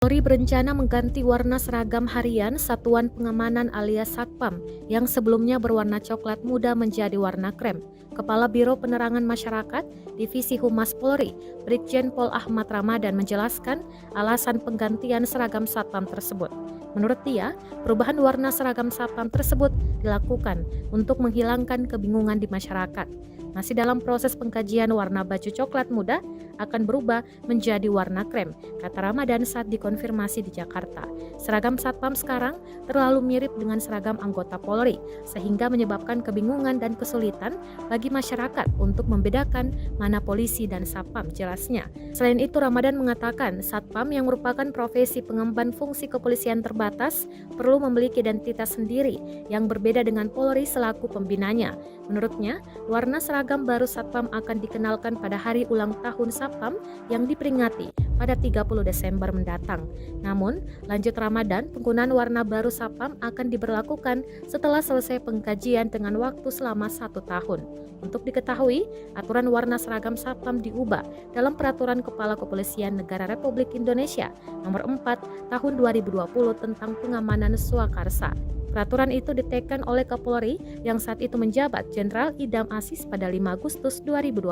Polri berencana mengganti warna seragam harian Satuan Pengamanan alias Satpam yang sebelumnya berwarna coklat muda menjadi warna krem. Kepala Biro Penerangan Masyarakat Divisi Humas Polri, Brigjen Pol Ahmad Ramadan menjelaskan alasan penggantian seragam Satpam tersebut. Menurut dia, perubahan warna seragam Satpam tersebut dilakukan untuk menghilangkan kebingungan di masyarakat. Masih dalam proses pengkajian, warna baju coklat muda akan berubah menjadi warna krem, kata Ramadan saat dikonfirmasi di Jakarta. Seragam Satpam sekarang terlalu mirip dengan seragam anggota Polri, sehingga menyebabkan kebingungan dan kesulitan bagi masyarakat untuk membedakan mana polisi dan Satpam, jelasnya. Selain itu, Ramadan mengatakan Satpam yang merupakan profesi pengemban fungsi kepolisian terbatas perlu memiliki identitas sendiri yang berbeda dengan Polri selaku pembinanya. Menurutnya, warna seragam baru Satpam akan dikenalkan pada hari ulang tahun Satpam yang diperingati pada 30 Desember mendatang. Namun, lanjut Ramadan, penggunaan warna baru Satpam akan diberlakukan setelah selesai pengkajian dengan waktu selama 1 tahun. Untuk diketahui, aturan warna seragam Satpam diubah dalam Peraturan Kepala Kepolisian Negara Republik Indonesia Nomor 4 Tahun 2020 tentang Pengamanan Swakarsa. Peraturan itu diteken oleh Kapolri yang saat itu menjabat Jenderal Idam Aziz pada 5 Agustus 2020.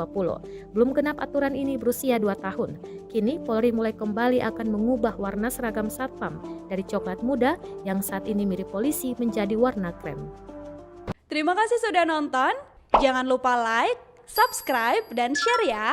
Belum genap aturan ini berusia 2 tahun. Kini Polri mulai kembali akan mengubah warna seragam Satpam dari coklat muda yang saat ini mirip polisi menjadi warna krem. Terima kasih sudah nonton. Jangan lupa like, subscribe, dan share ya.